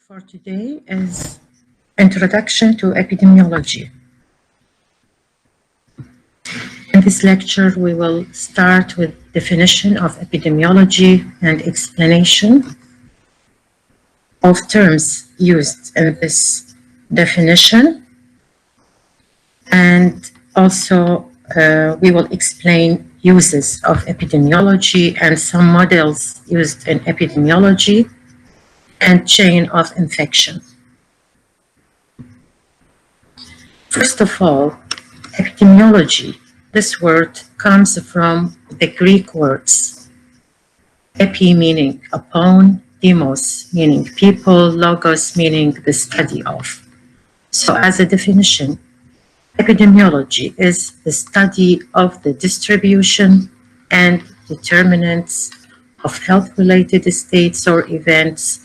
for today is Introduction to Epidemiology. In this lecture, we will start with definition of epidemiology and explanation of terms used in this definition. And also, we will explain uses of epidemiology and some models used in epidemiology and chain of infection. First of all, epidemiology. This word comes from the Greek words epi meaning upon, demos meaning people, logos meaning the study of. So as a definition, epidemiology is the study of the distribution and determinants of health-related states or events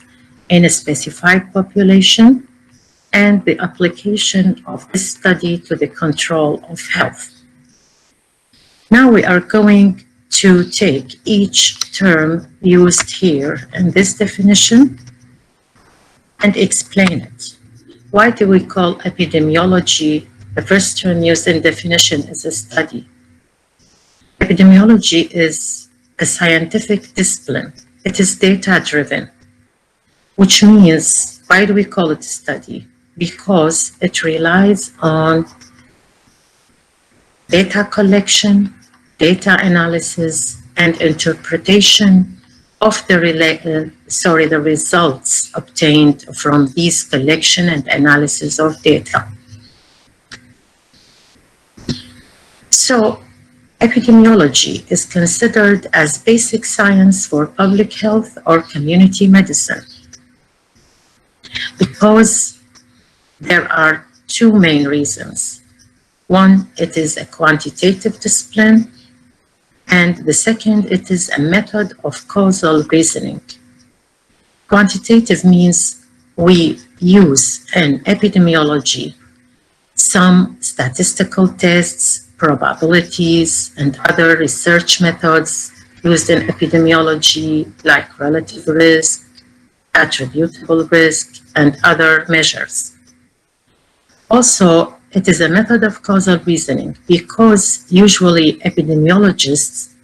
in a specified population and the application of this study to the control of health. Now we are going to take each term used here in this definition and explain it. Why do we call epidemiology, the first term used in definition, is a study? Epidemiology is a scientific discipline. It is data-driven, which means, why do we call it a study? Because it relies on data collection, data analysis, and interpretation of the results obtained from these collection and analysis of data. So, epidemiology is considered as basic science for public health or community medicine because there are two main reasons. One, it is a quantitative discipline, and the second, it is a method of causal reasoning. Quantitative means we use in epidemiology some statistical tests, probabilities, and other research methods used in epidemiology like relative risk, attributable risk, and other measures. Also, it is a method of causal reasoning because usually epidemiologists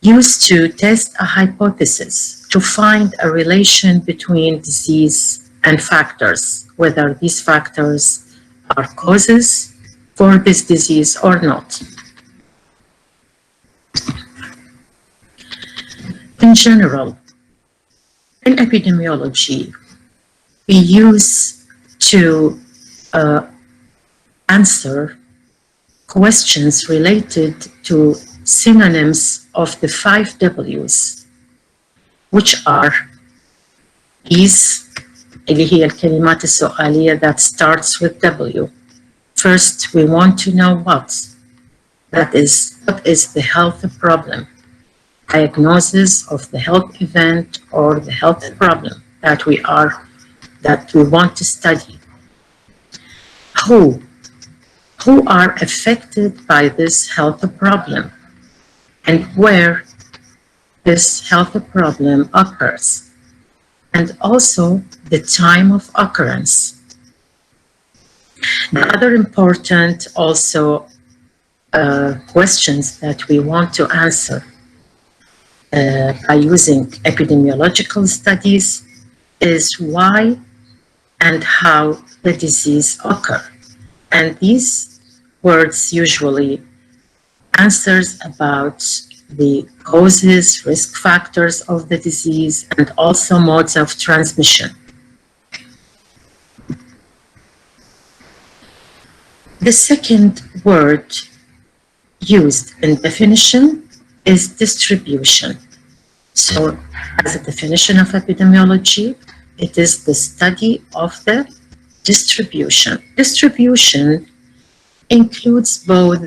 used to test a hypothesis to find a relation between disease and factors, whether these factors are causes for this disease or not. In general, in epidemiology, we use to answer questions related to synonyms of the 5 W's, which are these, اللي هي الكلمات السؤالية that starts with W. First, we want to know what is the health problem, diagnosis of the health event or the health problem that we want to study. Who are affected by this health problem and where this health problem occurs, and also the time of occurrence. The other important also questions that we want to answer by using epidemiological studies is why and how the disease occurs. And these words usually answers about the causes, risk factors of the disease, and also modes of transmission. The second word used in definition is distribution. So, as a definition of epidemiology, it is the study of the distribution. Distribution includes both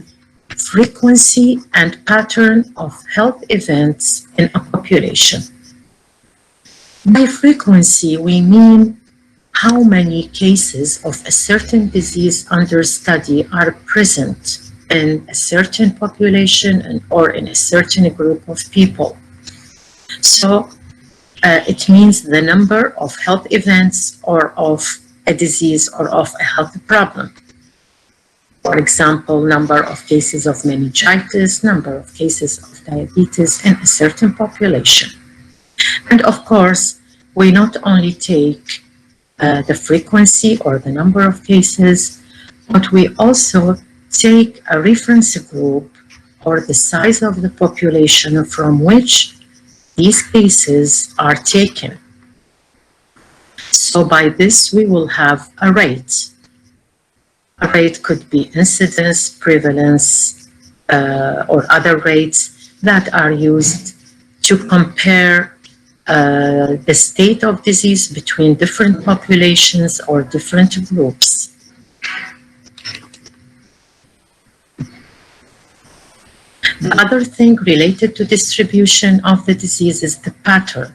frequency and pattern of health events in a population. By frequency, we mean how many cases of a certain disease under study are present in a certain population or in a certain group of people. So It means the number of health events or of a disease or of a health problem. For example, number of cases of meningitis, number of cases of diabetes in a certain population. And of course, we not only take the frequency or the number of cases, but we also take a reference group or the size of the population from which these cases are taken. So by this, we will have a rate. A rate could be incidence, prevalence, or other rates that are used to compare the state of disease between different populations or different groups. The other thing related to distribution of the disease is the pattern.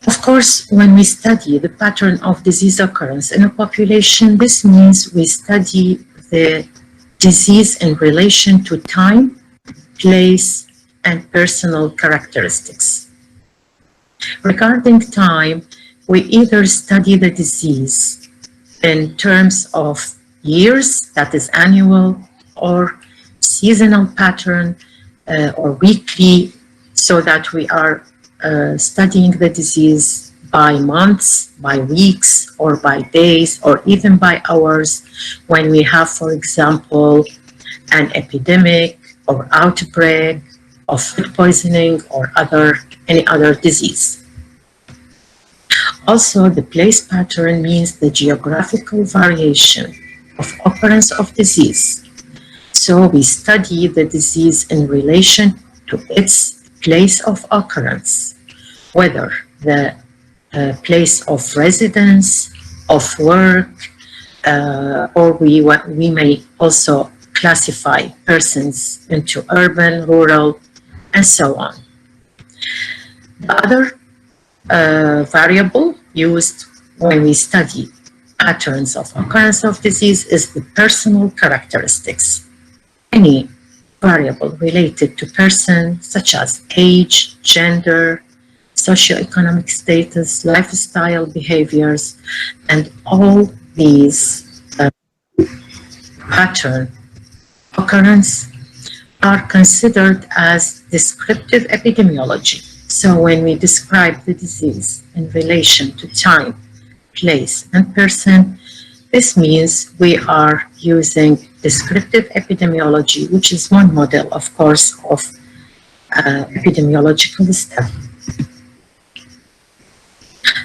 Of course, when we study the pattern of disease occurrence in a population, this means we study the disease in relation to time, place, and personal characteristics. Regarding time, we either study the disease in terms of years, that is annual, or seasonal pattern, or weekly, so that we are studying the disease by months, by weeks, or by days, or even by hours, when we have, for example, an epidemic or outbreak of food poisoning or any other disease. Also, the place pattern means the geographical variation of occurrence of disease. So we study the disease in relation to its place of occurrence, whether the place of residence, of work, or we may also classify persons into urban, rural, and so on. The other variable used when we study patterns of occurrence of disease is the personal characteristics. Any variable related to person, such as age, gender, socioeconomic status, lifestyle behaviors, and all these pattern occurrence are considered as descriptive epidemiology. So when we describe the disease in relation to time, place, and person, this means we are using descriptive epidemiology, which is one model, of course, of epidemiological study.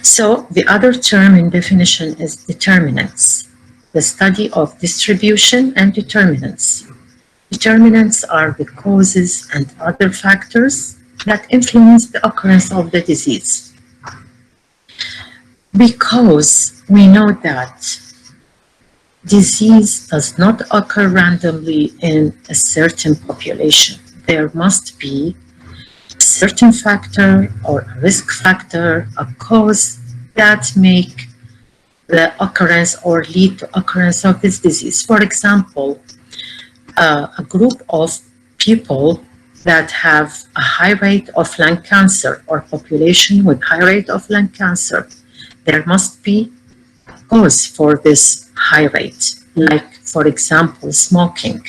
So the other term in definition is determinants, the study of distribution and determinants. Determinants are the causes and other factors that influence the occurrence of the disease. Because we know that disease does not occur randomly in a certain population. There must be a certain factor or a risk factor, a cause that make the occurrence or lead to occurrence of this disease. For example, a group of people that have a high rate of lung cancer or population with high rate of lung cancer, there must be a cause for this high rate, like, for example, smoking.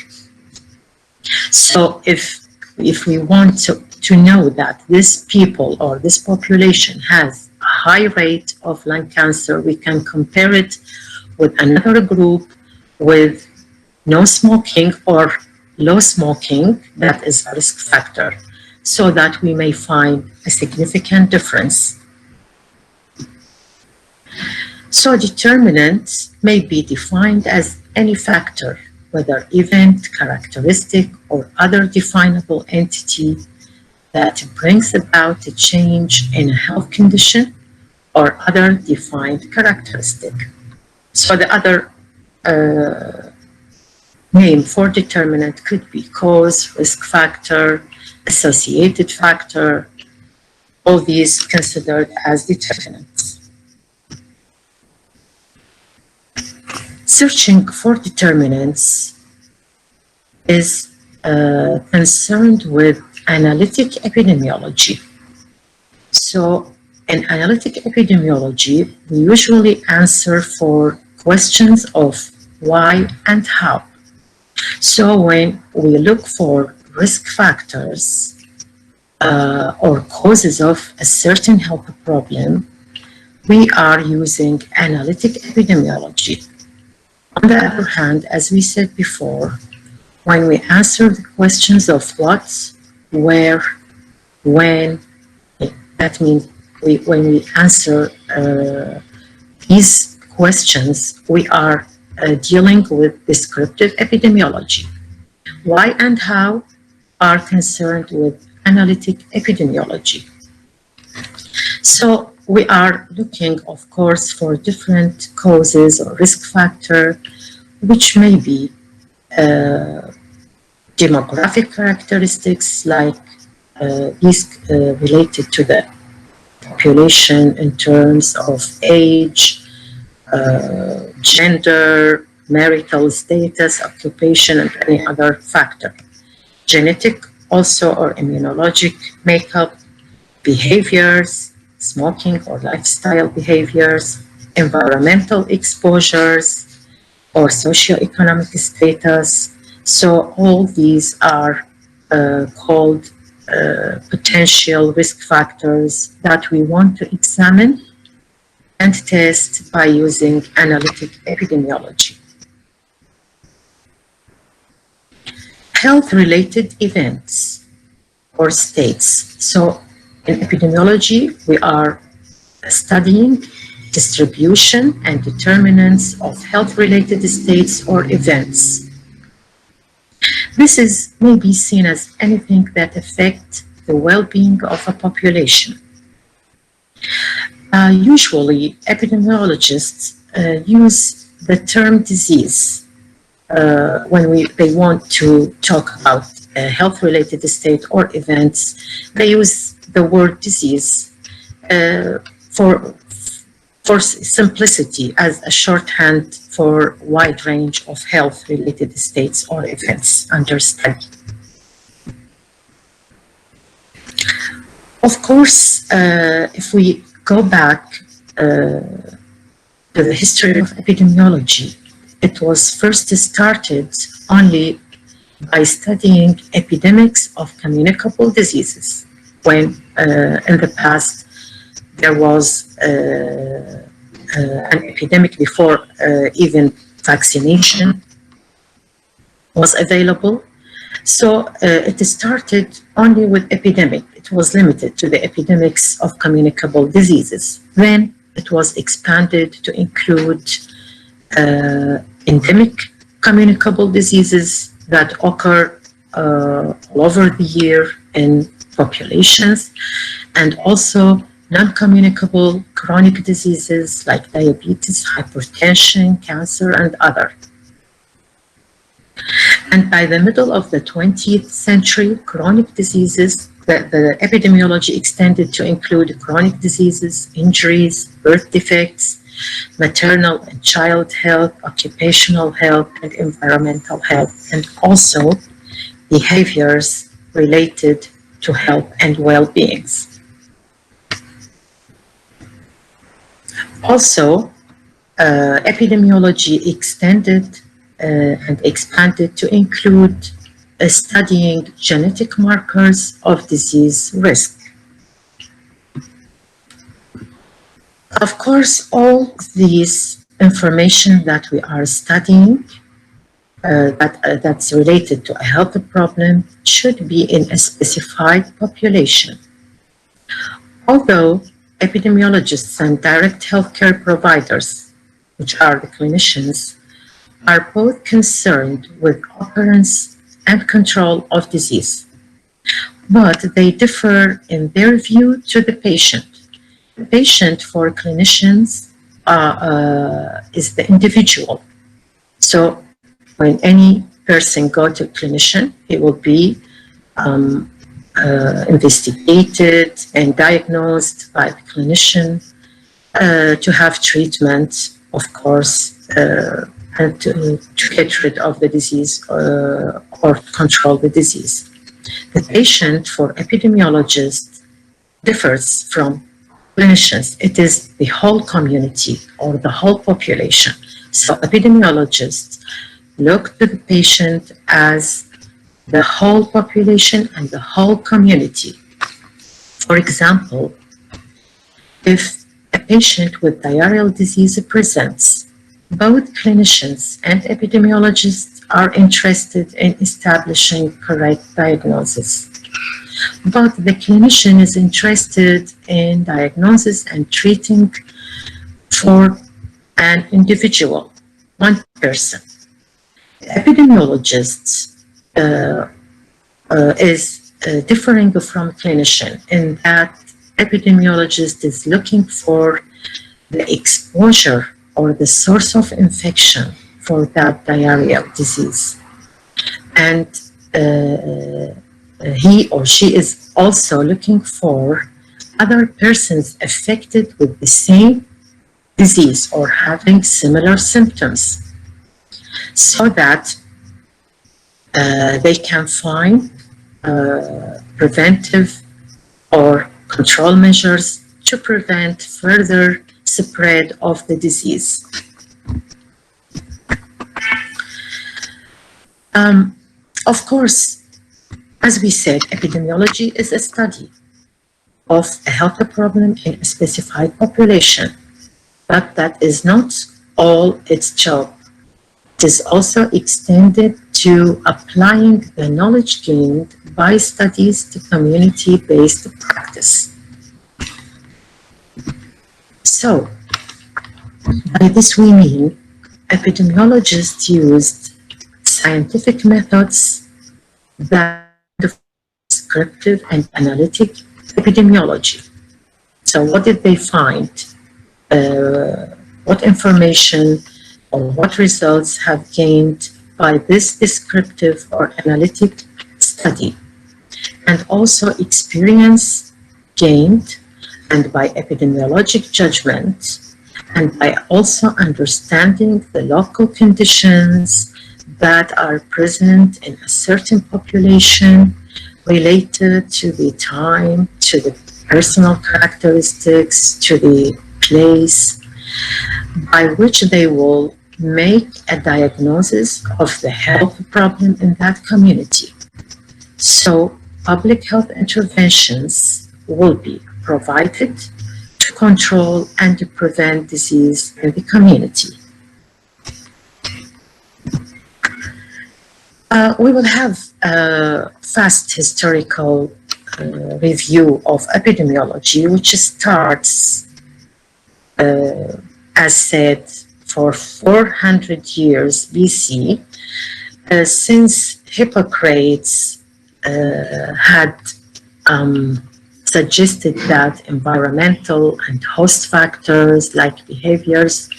So if we want to know that this people or this population has a high rate of lung cancer, we can compare it with another group with no smoking or low smoking, that is a risk factor, so that we may find a significant difference. So determinants may be defined as any factor, whether event, characteristic, or other definable entity that brings about a change in a health condition or other defined characteristic. So the other name for determinant could be cause, risk factor, associated factor, all these considered as determinants. Searching for determinants is concerned with analytic epidemiology. So in analytic epidemiology, we usually answer for questions of why and how. So when we look for risk factors or causes of a certain health problem, we are using analytic epidemiology. On the other hand, as we said before, when we answer the questions of what, where, when, that means when we answer these questions, we are dealing with descriptive epidemiology. Why and how are concerned with analytic epidemiology. So we are looking, of course, for different causes or risk factor, which may be demographic characteristics like these related to the population in terms of age, gender, marital status, occupation, and any other factor. Genetic also or immunologic makeup, behaviors, smoking or lifestyle behaviors, environmental exposures, or socioeconomic status. So all these are called potential risk factors that we want to examine and test by using analytic epidemiology. Health-related events or states. So in epidemiology, we are studying distribution and determinants of health-related states or events. This may be seen as anything that affects the well-being of a population. Usually, epidemiologists use the term disease when they want to talk about a health-related state or events. They use the word disease for simplicity as a shorthand for a wide range of health-related states or events under study. Of course, if we go back to the history of epidemiology, it was first started only by studying epidemics of communicable diseases, when in the past there was an epidemic before even vaccination was available. So it started only with epidemic. It was limited to the epidemics of communicable diseases. Then it was expanded to include endemic communicable diseases that occur all over the year in populations, and also non-communicable chronic diseases like diabetes, hypertension, cancer, and other. And by the middle of the 20th century, chronic diseases, the epidemiology extended to include chronic diseases, injuries, birth defects, maternal and child health, occupational health, and environmental health, and also behaviors related to health and well-beings. Also, epidemiology extended and expanded to include studying genetic markers of disease risk. Of course, all these information that we are studying that's related to a health problem should be in a specified population. Although epidemiologists and direct healthcare providers, which are the clinicians, are both concerned with occurrence and control of disease, but they differ in their view to the patient. The patient for clinicians is the individual. So when any person goes to a clinician, he will be investigated and diagnosed by the clinician to have treatment, of course, and to get rid of the disease or control the disease. The patient for epidemiologists differs from clinicians. It is the whole community or the whole population. So epidemiologists look to the patient as the whole population and the whole community. For example, if a patient with diarrheal disease presents, both clinicians and epidemiologists are interested in establishing correct diagnosis. But the clinician is interested in diagnosis and treating for an individual, one person. The epidemiologist is differing from clinician in that epidemiologist is looking for the exposure or the source of infection for that diarrheal disease. And he or she is also looking for other persons affected with the same disease or having similar symptoms so that they can find preventive or control measures to prevent further spread of the disease. Of course, as we said, epidemiology is a study of a health problem in a specified population, but that is not all its job. It is also extended to applying the knowledge gained by studies to community-based practice. So, by this we mean epidemiologists used scientific methods that descriptive and analytic epidemiology. So what did they find? What information or what results have gained by this descriptive or analytic study? And also experience gained and by epidemiologic judgment and by also understanding the local conditions that are present in a certain population related to the time, to the personal characteristics, to the place, by which they will make a diagnosis of the health problem in that community. So public health interventions will be provided to control and to prevent disease in the community. We will have a fast historical review of epidemiology, which starts, as said, for 400 years BC, since Hippocrates had suggested that environmental and host factors like behaviors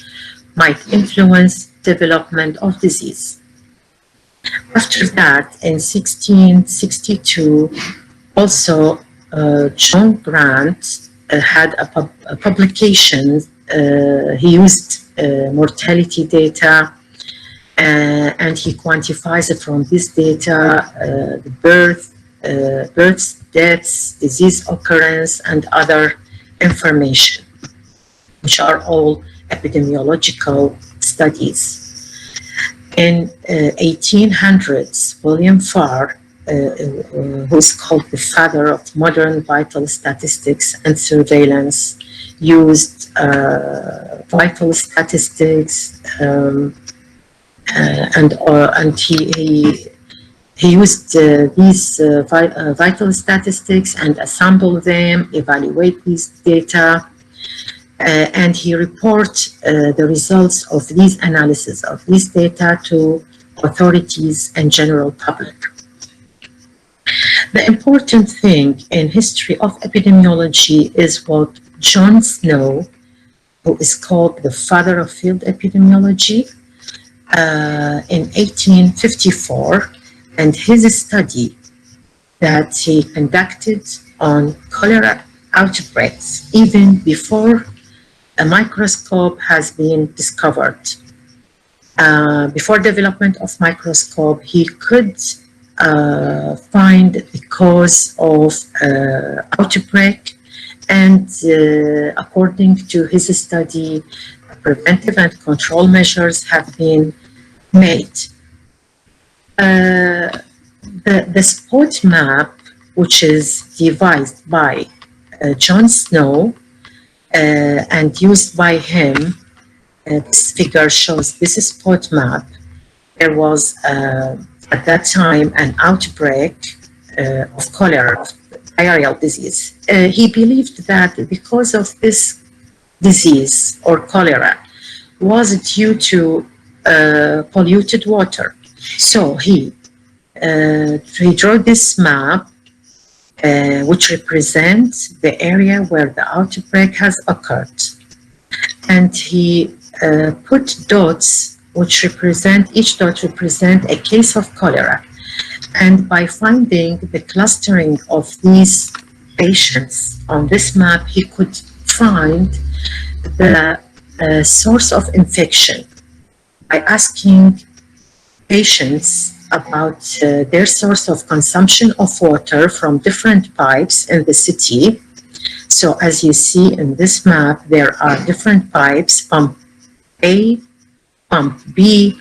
might influence development of disease. After that, in 1662, also John Grant had a publication. He used mortality data and he quantifies it from this data the births, deaths, disease occurrence, and other information, which are all epidemiological studies. In 1800s, William Farr, who is called the father of modern vital statistics and surveillance, used vital statistics and he used these vital statistics and assembled them, evaluate these data, and he reports the results of these analysis of this data to authorities and general public. The important thing in history of epidemiology is what John Snow, who is called the father of field epidemiology, in 1854, and his study that he conducted on cholera outbreaks even before a microscope has been discovered. Before development of microscope, he could find the cause of outbreak And according to his study, preventive and control measures have been made. The spot map, which is devised by John Snow and used by him, this figure shows this spot map. There was at that time an outbreak of cholera, of diarrheal disease. He believed that because of this disease or cholera was due to polluted water. So he drew this map which represents the area where the outbreak has occurred. And he put dots which represent, each dot represent a case of cholera. And by finding the clustering of these patients on this map, he could find the source of infection by asking patients about their source of consumption of water from different pipes in the city. So as you see in this map, there are different pipes, pump A, pump B,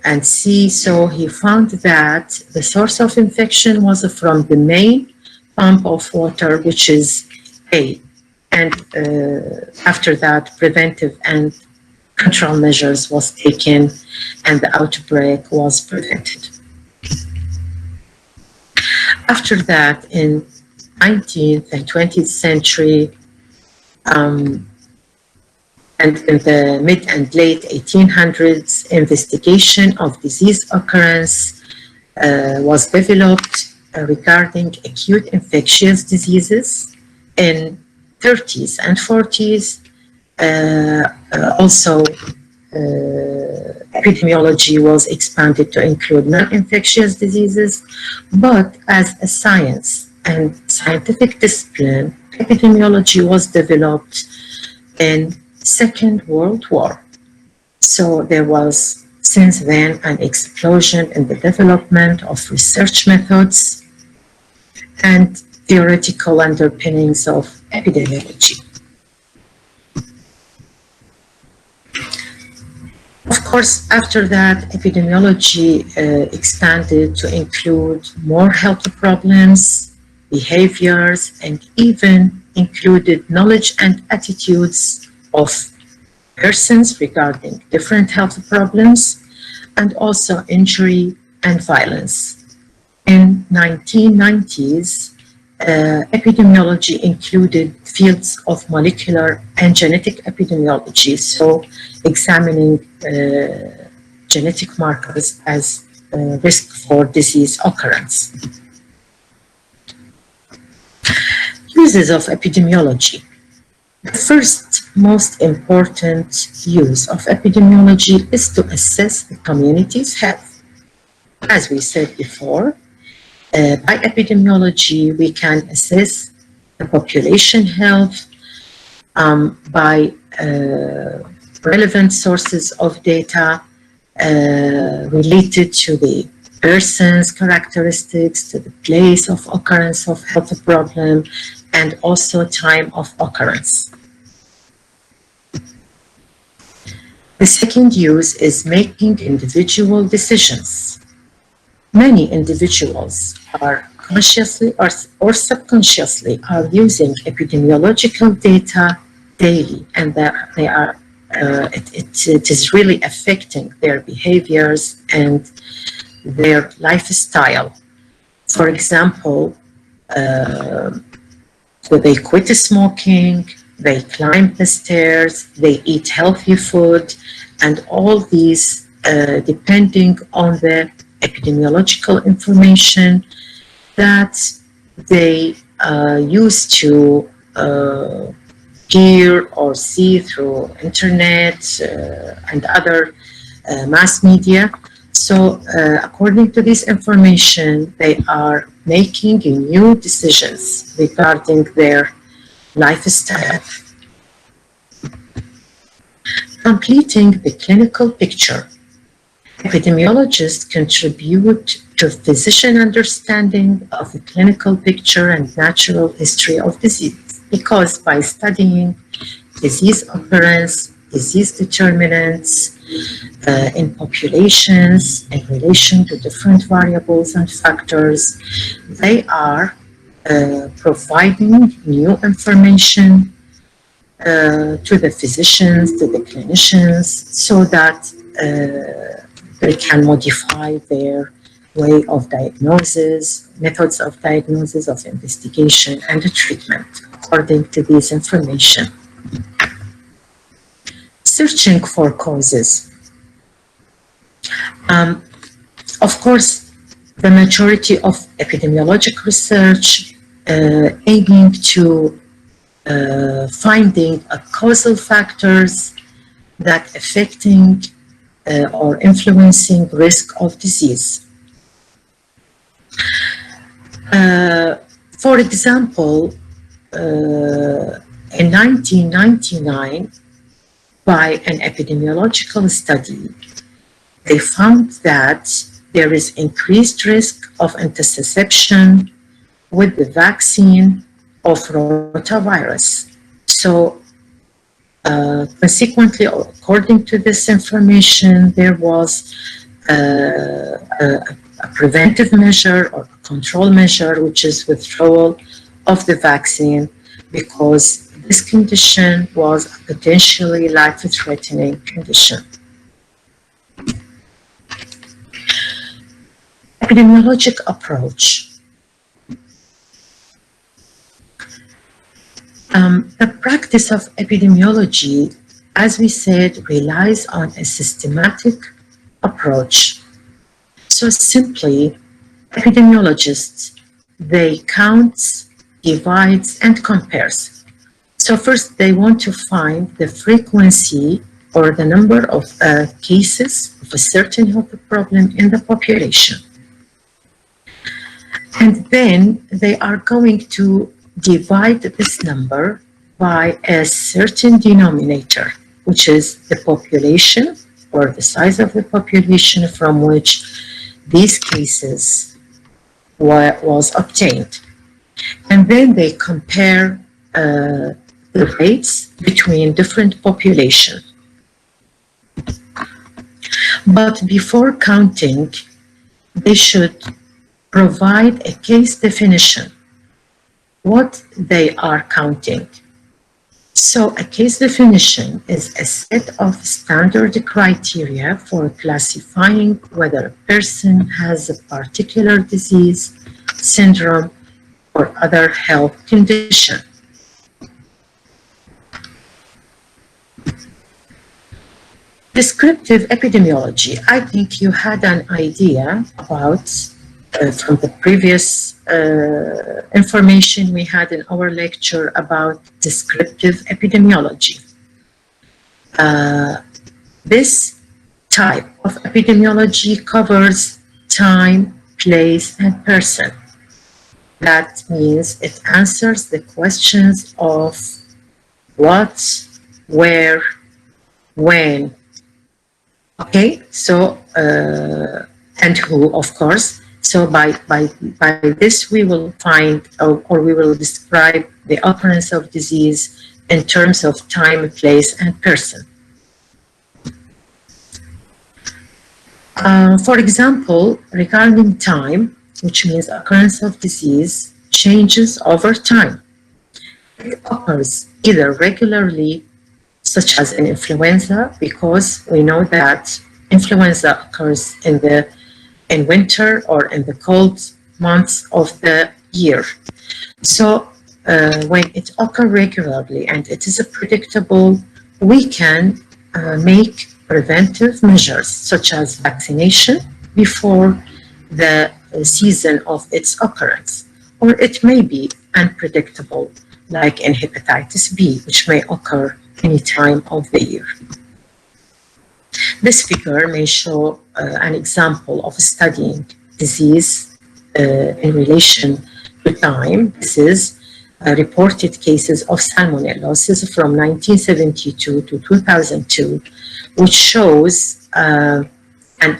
and C. So he found that the source of infection was from the main pump of water, which is A. And after that, preventive and control measures was taken and the outbreak was prevented. After that, in 19th and 20th century, and in the mid and late 1800s, investigation of disease occurrence was developed regarding acute infectious diseases. In 30s and 40s, also epidemiology was expanded to include non-infectious diseases, but as a science and scientific discipline, epidemiology was developed in Second World War. So there was since then an explosion in the development of research methods and theoretical underpinnings of epidemiology. Of course, after that, epidemiology expanded to include more health problems, behaviors, and even included knowledge and attitudes of persons regarding different health problems, and also injury and violence. In 1990s, epidemiology included fields of molecular and genetic epidemiology, so examining genetic markers as risk for disease occurrence. Uses of epidemiology. The first most important use of epidemiology is to assess the community's health. As we said before, by epidemiology, we can assess the population health by relevant sources of data related to the person's characteristics, to the place of occurrence of health problem, and also time of occurrence. The second use is making individual decisions. Many individuals are consciously or subconsciously are using epidemiological data daily, and it is really affecting their behaviors and their lifestyle. For example, so they quit smoking, they climb the stairs, they eat healthy food, and all these depending on the epidemiological information that they used to hear or see through internet and other mass media. So according to this information, they are making new decisions regarding their lifestyle. Completing the clinical picture. Epidemiologists contribute to physician understanding of the clinical picture and natural history of disease. because by studying disease occurrence, disease determinants in populations in relation to different variables and factors, they are providing new information to the physicians, to the clinicians, so that they can modify their way of diagnosis, methods of diagnosis, of investigation, and treatment according to this information. Searching for causes. Of course, the majority of epidemiologic research aiming to finding causal factors that affecting or influencing risk of disease. For example, in 1999, by an epidemiological study, they found that there is increased risk of intussusception with the vaccine of rotavirus. So consequently, according to this information, there was a preventive measure or control measure, which is withdrawal of the vaccine, because this condition was a potentially life-threatening condition. Epidemiologic approach. The practice of epidemiology, as we said, relies on a systematic approach. So simply, epidemiologists, they count, divides, and compares. So first, they want to find the frequency or the number of cases of a certain health problem in the population. And then they are going to divide this number by a certain denominator, which is the population or the size of the population from which these cases was obtained. And then they compare the rates between different populations. But before counting, they should provide a case definition, what they are counting. So a case definition is a set of standard criteria for classifying whether a person has a particular disease, syndrome, or other health condition. Descriptive epidemiology. I think you had an idea about from the previous information we had in our lecture about descriptive epidemiology. This type of epidemiology covers time, place, and person. That means it answers the questions of what, where, when. Okay, so, and who, of course. So by this, we will find, or we will describe the occurrence of disease in terms of time, place, and person. For example, regarding time, which means occurrence of disease, changes over time. It occurs either regularly, such as in influenza, because we know that influenza occurs in winter or in the cold months of the year. So when it occurs regularly and it is predictable, we can make preventive measures such as vaccination before the season of its occurrence. Or it may be unpredictable, like in hepatitis B, which may occur any time of the year. This figure may show an example of studying disease in relation to time. This is reported cases of salmonellosis from 1972 to 2002, which shows an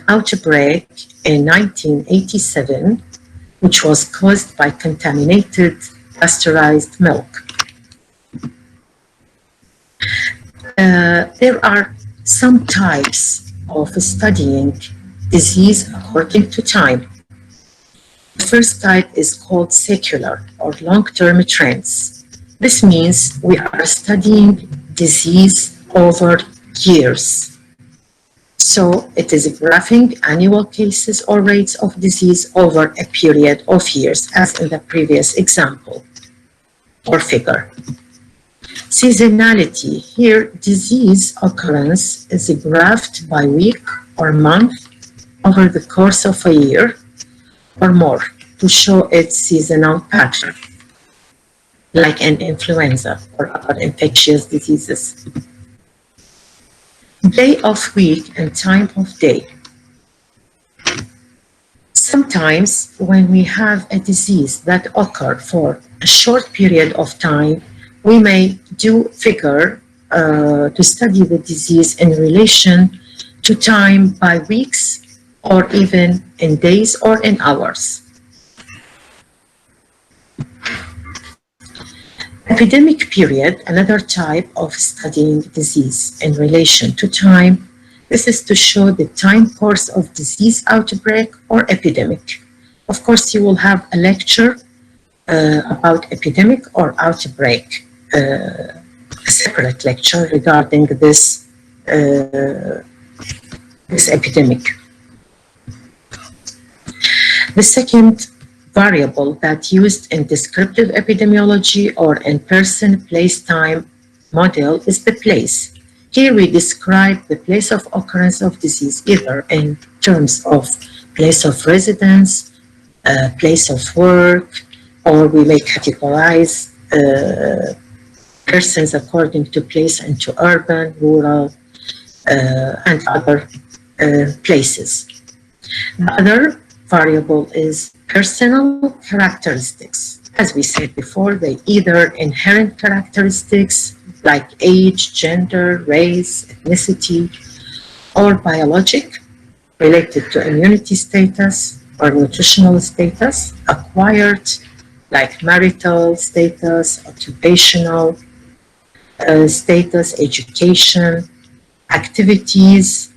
outbreak in 1987, which was caused by contaminated pasteurized milk. there are some types of studying disease according to time. The first type is called secular or long-term trends. This means we are studying disease over years. So it is graphing annual cases or rates of disease over a period of years, as in the previous example or figure. Seasonality, here disease occurrence is graphed by week or month over the course of a year or more to show its seasonal pattern, like an influenza or other infectious diseases. Day of week and time of day. Sometimes when we have a disease that occurs for a short period of time, we may do figure to study the disease in relation to time by weeks or even in days or in hours. Epidemic period, another type of studying disease in relation to time. This is to show the time course of disease outbreak or epidemic. Of course, you will have a lecture about epidemic or outbreak, a separate lecture regarding this epidemic. The second variable that used in descriptive epidemiology or in person, place, time model is the place. Here we describe the place of occurrence of disease either in terms of place of residence, place of work, or we may categorize persons according to place into urban, rural, and other places. The other variable is personal characteristics. As we said before, they either inherent characteristics like age, gender, race, ethnicity, or biologic, related to immunity status or nutritional status, acquired, like marital status, occupational status, education, activities,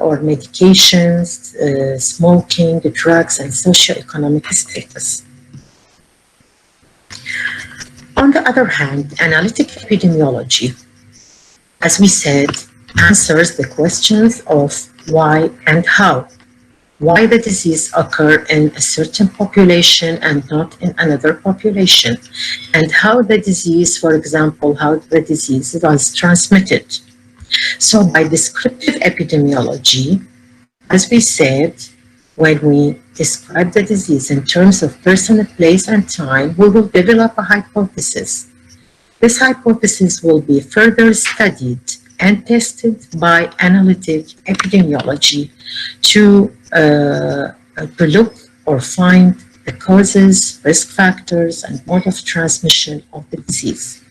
or medications, smoking, drugs, and socioeconomic status. On the other hand, analytic epidemiology, as we said, answers the questions of why and how. Why the disease occur in a certain population and not in another population, and how the disease, for example, how the disease was transmitted. So by descriptive epidemiology, as we said, when we describe the disease in terms of person, place, and time, we will develop a hypothesis. This hypothesis will be further studied and tested by analytic epidemiology to look or find the causes, risk factors, and mode of transmission of the disease.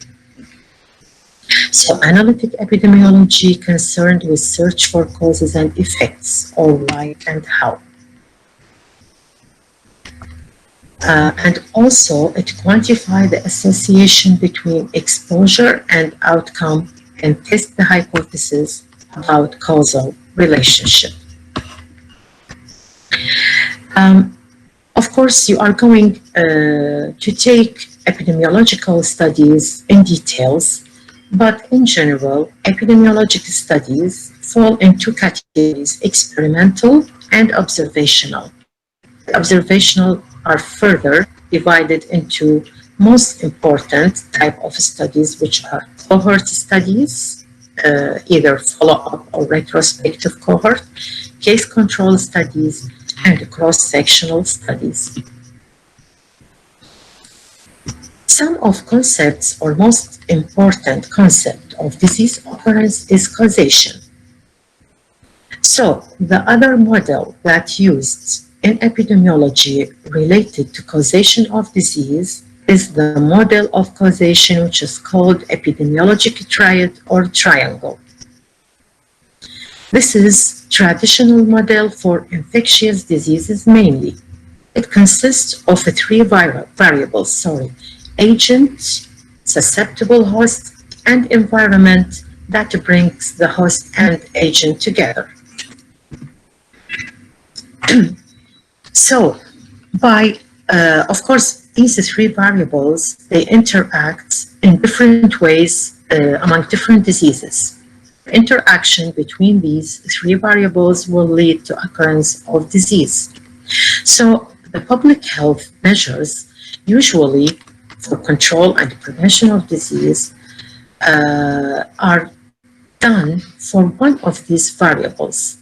So analytic epidemiology concerned with search for causes and effects, or why and how. And also it quantifies the association between exposure and outcome and test the hypothesis about causal relationship. Of course, you are going to take epidemiological studies in details, but in general, epidemiologic studies fall into categories: experimental and observational. Observational are further divided into most important type of studies, which are cohort studies, either follow-up or retrospective cohort, case control studies, and cross-sectional studies. Some of concepts or most important concept of disease occurrence is causation. So the other model that used in epidemiology related to causation of disease is the model of causation, which is called epidemiologic triad or triangle. This is traditional model for infectious diseases mainly. It consists of three variables, agent, susceptible host, and environment that brings the host and agent together. So, of course, these three variables, they interact in different ways among different diseases. Interaction between these three variables will lead to occurrence of disease. So, the public health measures usually for control and prevention of disease are done for one of these variables.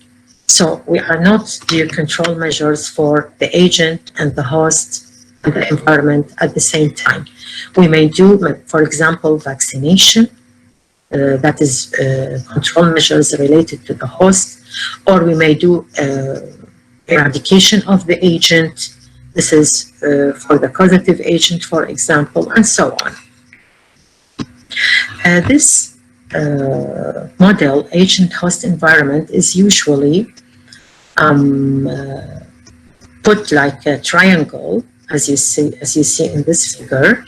So we are not doing control measures for the agent and the host and the environment at the same time. We may do, for example, vaccination, that is control measures related to the host, or we may do eradication of the agent. This is for the causative agent, for example, and so on. This model, agent-host environment, is usually put like a triangle, as you see in this figure,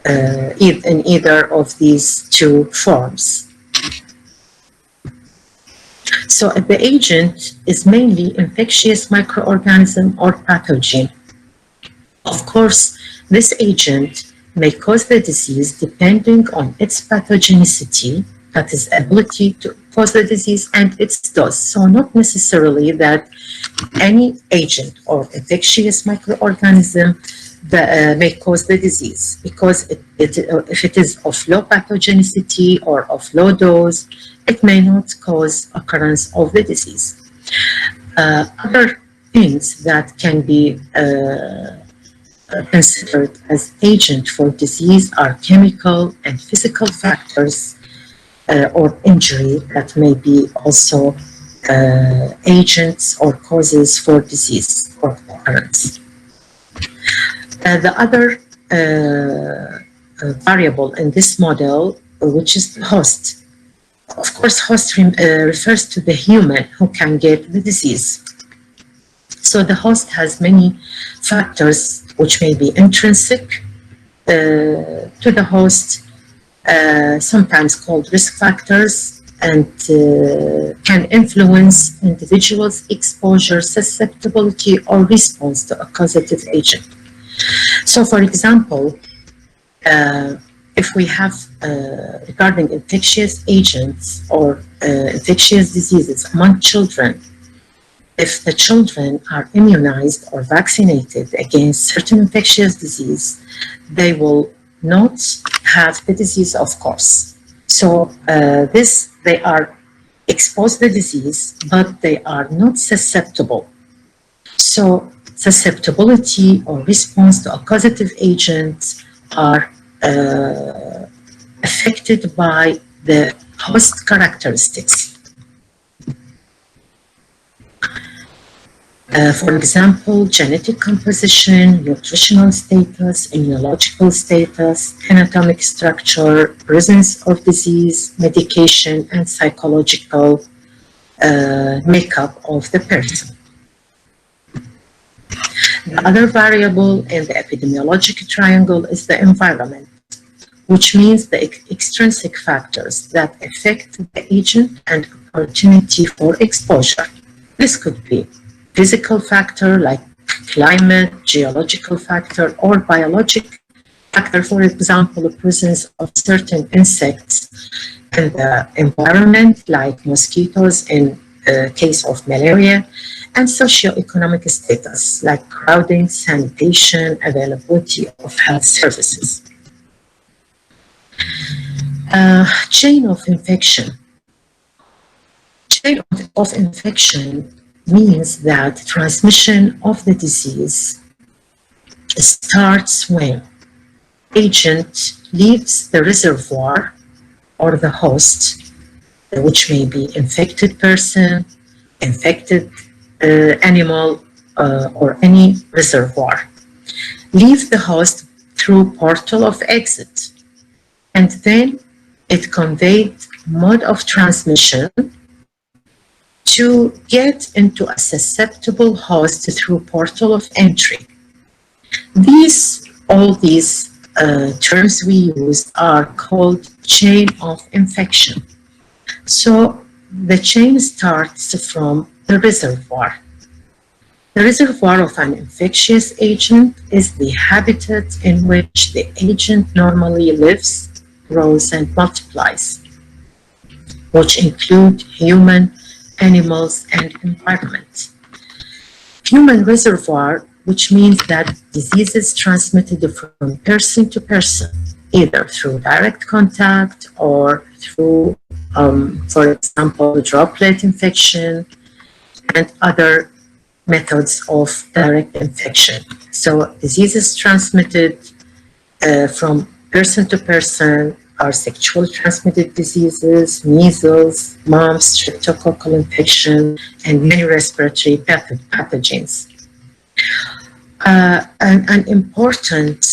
in either of these two forms. So the agent is mainly infectious microorganism or pathogen. Of course, this agent may cause the disease depending on its pathogenicity, that is, ability to cause the disease, and its dose. So not necessarily that any agent or infectious microorganism that, may cause the disease, because if it is of low pathogenicity or of low dose, it may not cause occurrence of the disease. Other things that can be considered as agent for disease are chemical and physical factors or injury that may be also agents or causes for disease or occurrence. The other variable in this model, which is the host. Of course, host refers to the human who can get the disease. So the host has many factors which may be intrinsic to the host, sometimes called risk factors, and can influence individuals' exposure, susceptibility, or response to a causative agent. So, for example, if we have regarding infectious agents or infectious diseases among children, if the children are immunized or vaccinated against certain infectious disease, they will not have the disease, of course. So they are exposed to the disease, but they are not susceptible. So susceptibility or response to a causative agent are affected by the host characteristics. For example, genetic composition, nutritional status, immunological status, anatomic structure, presence of disease, medication, and psychological makeup of the person. The other variable in the epidemiologic triangle is the environment, which means the extrinsic factors that affect the agent and opportunity for exposure. This could be physical factor like climate, geological factor, or biologic factor, for example, the presence of certain insects in the environment like mosquitoes in case of malaria, and socioeconomic status like crowding, sanitation, availability of health services. Chain of infection. Chain of infection means that transmission of the disease starts when agent leaves the reservoir or the host, which may be infected person, infected animal, or any reservoir, leave the host through portal of exit, and then it conveyed mode of transmission to get into a susceptible host through portal of entry. All these terms we use are called chain of infection. So the chain starts from the reservoir. The reservoir of an infectious agent is the habitat in which the agent normally lives, grows, and multiplies, which include human, animals, and environment. Human reservoir, which means that diseases transmitted from person to person, either through direct contact or through, for example, droplet infection and other methods of direct infection. So diseases transmitted from person to person are sexually transmitted diseases, measles, mumps, streptococcal infection, and many respiratory pathogens. An important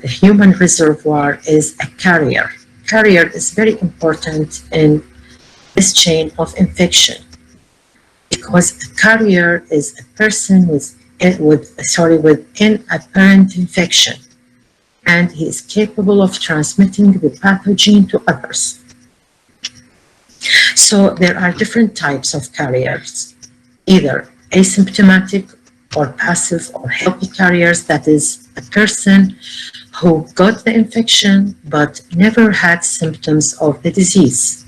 human reservoir is a carrier. Carrier is very important in this chain of infection because a carrier is a person with inapparent infection, and he is capable of transmitting the pathogen to others. So there are different types of carriers, either asymptomatic or passive or healthy carriers, that is a person who got the infection but never had symptoms of the disease.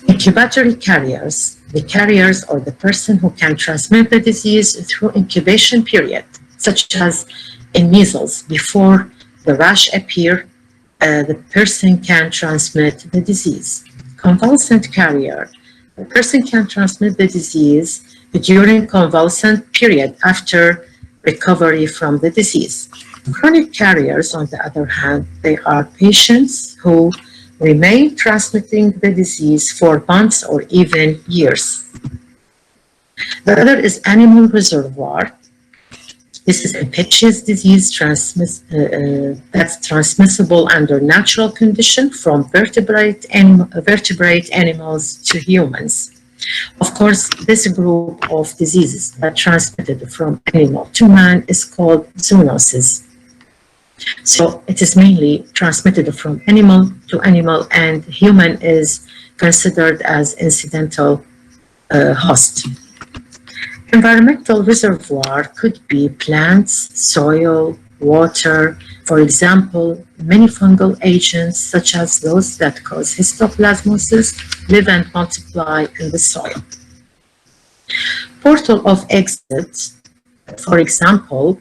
Incubatory carriers, the carriers or the person who can transmit the disease through incubation period, such as in measles, before the rash appears, the person can transmit the disease. Convalescent carrier, the person can transmit the disease during convalescent period after recovery from the disease. Chronic carriers, on the other hand, they are patients who remain transmitting the disease for months or even years. The other is animal reservoir. This is infectious disease that's transmissible under natural condition from vertebrate animals to humans. Of course, this group of diseases that transmitted from animal to man is called zoonosis. So it is mainly transmitted from animal to animal, and human is considered as incidental host. Environmental reservoir could be plants, soil, water. For example, many fungal agents, such as those that cause histoplasmosis, live and multiply in the soil. Portal of exit, for example,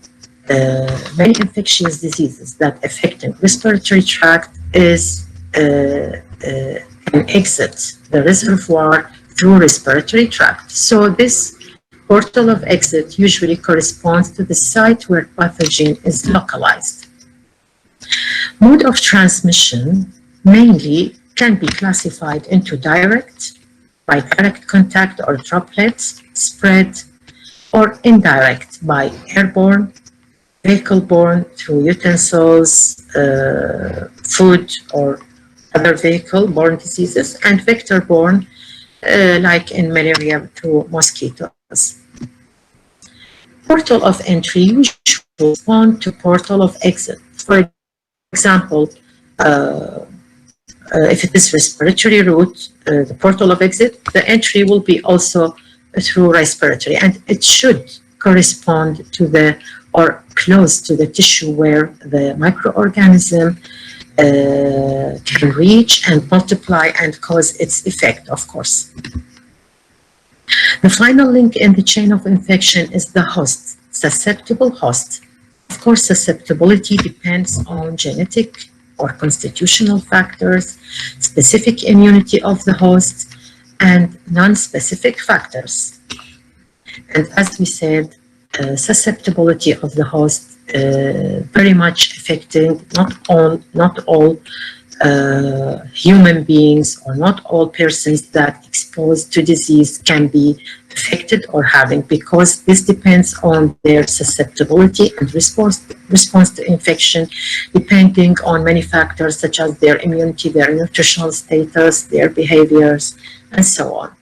many infectious diseases that affect the respiratory tract is an exit, the reservoir through respiratory tract. So this portal of exit usually corresponds to the site where pathogen is localized. Mode of transmission mainly can be classified into direct, by direct contact or droplets, spread, or indirect by airborne, vehicle-borne through utensils, food, or other vehicle-borne diseases, and vector-borne, like in malaria, through mosquitoes. Portal of entry usually corresponds to portal of exit. For example, if it is respiratory route, the portal of exit, the entry will be also through respiratory, and it should correspond to the or close to the tissue where the microorganism can reach and multiply and cause its effect, of course. The final link in the chain of infection is the host, susceptible host. Of course, susceptibility depends on genetic or constitutional factors, specific immunity of the host, and non-specific factors. And as we said, susceptibility of the host very much affecting not all human beings or not all persons that exposed to disease can be affected or having, because this depends on their susceptibility and response to infection, depending on many factors such as their immunity, their nutritional status, their behaviors, and so on.